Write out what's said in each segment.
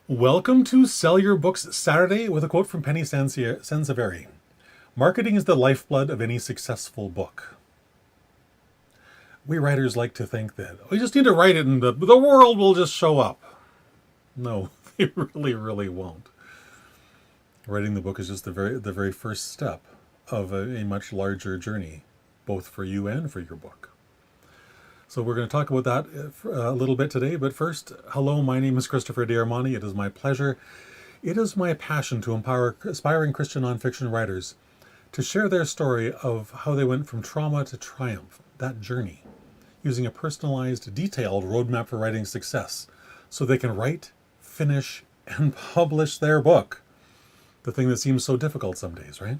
Welcome to Sell Your Books Saturday with a quote from Penny Sansevieri. Marketing is the lifeblood of any successful book. We writers like to think that we just need to write it and the world will just show up. No, they really won't. Writing the book is just the very first step of a much larger journey, both for you and for your book. So we're going to talk about that a little bit today. But first, hello, my name is Christopher D'Armani. It is my pleasure. It is my passion to empower aspiring Christian nonfiction writers to share their story of how they went from trauma to triumph, that journey, using a personalized, detailed roadmap for writing success so they can write, finish, and publish their book. The thing that seems so difficult some days, right?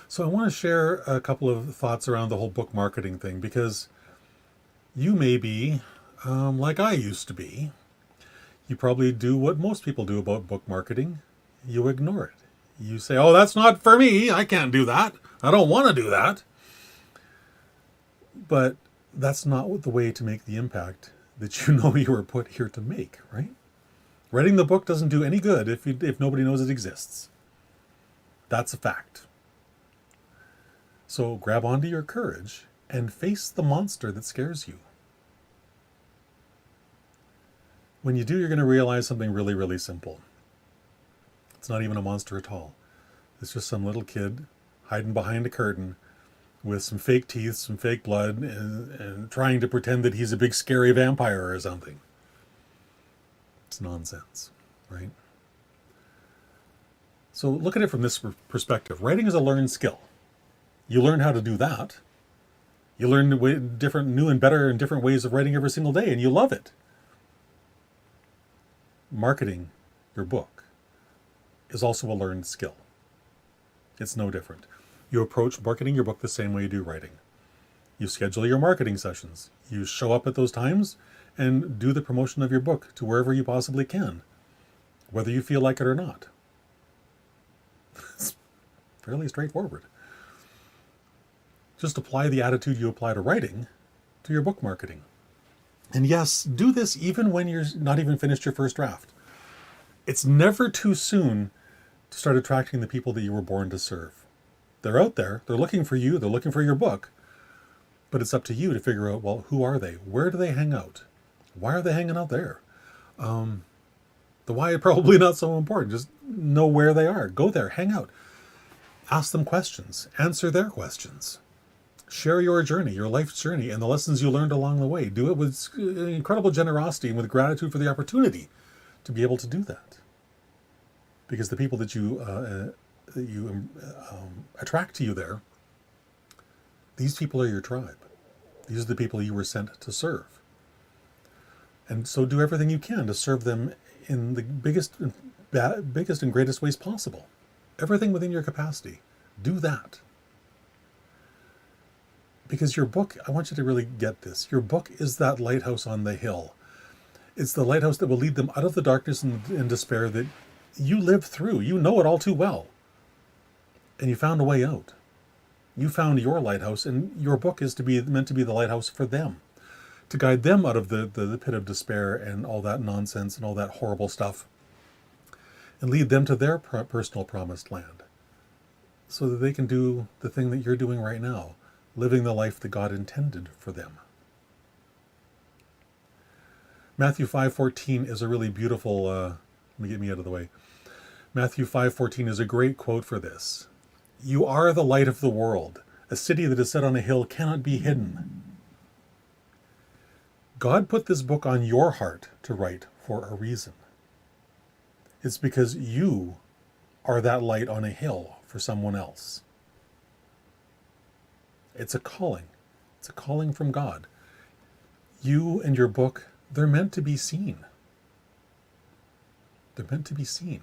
So I want to share a couple of thoughts around the whole book marketing thing because you may be like I used to be. You probably do what most people do about book marketing. You ignore it. You say, oh, that's not for me. I can't do that. I don't want to do that. But that's not the way to make the impact that you know you were put here to make, right? Writing the book doesn't do any good if nobody knows it exists. That's a fact. So grab onto your courage and face the monster that scares you. When you do, you're going to realize something really simple. It's not even a monster at all. It's just some little kid hiding behind a curtain with some fake teeth, some fake blood, and trying to pretend that he's a big scary vampire or something. It's nonsense, right? So look at it from this perspective. Writing is a learned skill. You learn how to do that. You learn different, new and better and different ways of writing every single day, and you love it. Marketing your book is also a learned skill. It's no different. You approach marketing your book the same way you do writing. You schedule your marketing sessions. You show up at those times and do the promotion of your book to wherever you possibly can, whether you feel like it or not. It's fairly straightforward. Just apply the attitude you apply to writing to your book marketing. And yes, do this even when you're not even finished your first draft. It's never too soon to start attracting the people that you were born to serve. They're out there. They're looking for you. They're looking for your book. But it's up to you to figure out, well, who are they? Where do they hang out? Why are they hanging out there? The why is probably not so important. Just know where they are. Go there. Hang out. Ask them questions. Answer their questions. Share your journey, your life's journey, and the lessons you learned along the way. Do it with incredible generosity and with gratitude for the opportunity to be able to do that. Because the people that you attract to you there, these people are your tribe. These are the people you were sent to serve. And so do everything you can to serve them in the biggest and greatest ways possible. Everything within your capacity. Do that. Because your book, I want you to really get this. Your book is that lighthouse on the hill. It's the lighthouse that will lead them out of the darkness and despair that you lived through. You know it all too well. And you found a way out. You found your lighthouse, and your book is meant to be the lighthouse for them. To guide them out of the pit of despair and all that nonsense and all that horrible stuff. And lead them to their personal promised land. So that they can do the thing that you're doing right now. Living the life that God intended for them. Matthew 5:14 is a really beautiful, let me get me out of the way. Matthew 5:14 is a great quote for this. You are the light of the world. A city that is set on a hill cannot be hidden. God put this book on your heart to write for a reason. It's because you are that light on a hill for someone else. It's a calling. It's a calling from God. You and your book, they're meant to be seen. They're meant to be seen.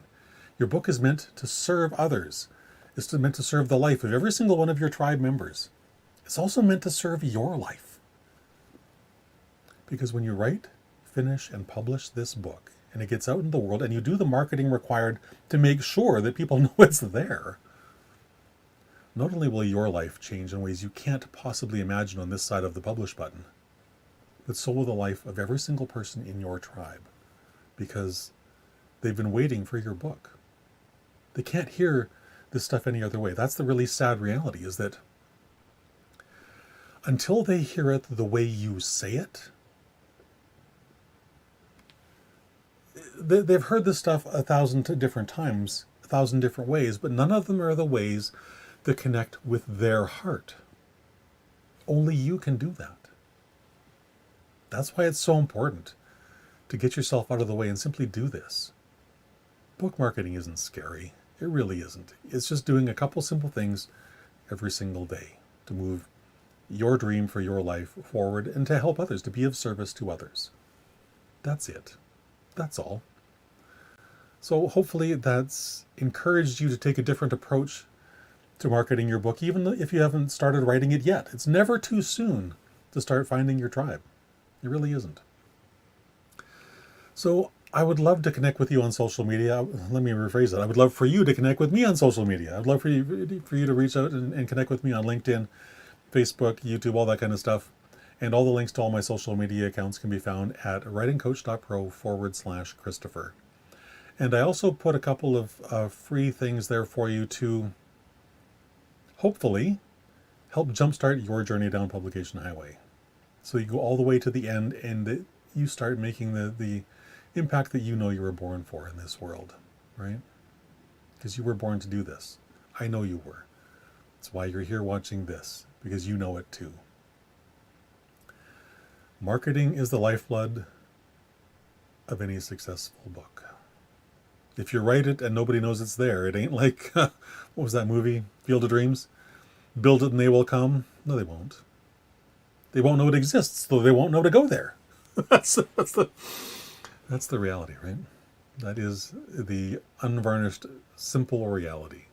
Your book is meant to serve others. It's meant to serve the life of every single one of your tribe members. It's also meant to serve your life. Because when you write, finish, and publish this book, and it gets out in the world, and you do the marketing required to make sure that people know it's there, not only will your life change in ways you can't possibly imagine on this side of the publish button, but so will the life of every single person in your tribe. Because they've been waiting for your book. They can't hear this stuff any other way. That's the really sad reality, is that until they hear it the way you say it, they've heard this stuff 1,000 different times, 1,000 different ways, but none of them are the ways that connect with their heart. Only you can do that. That's why it's so important to get yourself out of the way and simply do this. Book marketing isn't scary. It really isn't. It's just doing a couple simple things every single day to move your dream for your life forward and to help others, to be of service to others. That's it. That's all. So hopefully that's encouraged you to take a different approach to marketing your book, even if you haven't started writing it yet. It's never too soon to start finding your tribe. It really isn't. So I would love to connect with you on social media. Let me rephrase that. I would love for you to connect with me on social media. I'd love for you to reach out and connect with me on LinkedIn, Facebook, YouTube, all that kind of stuff. And all the links to all my social media accounts can be found at writingcoach.pro/Christopher. And I also put a couple of free things there for you to hopefully help jumpstart your journey down publication highway. So you go all the way to the end and you start making the impact that you know you were born for in this world, right? Because you were born to do this. I know you were. That's why you're here watching this, because you know it too. Marketing is the lifeblood of any successful book. If you write it and nobody knows it's there, it ain't like, what was that movie, Field of Dreams? Build it and they will come. No, they won't. They won't know it exists, so they won't know to go there. That's the reality, right? That is the unvarnished, simple reality.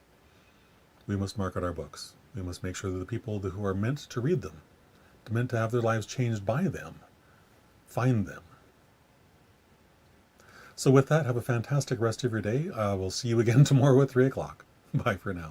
We must market our books. We must make sure that the people who are meant to read them, meant to have their lives changed by them, find them. So with that, have a fantastic rest of your day. We'll see you again tomorrow at 3 o'clock. Bye for now.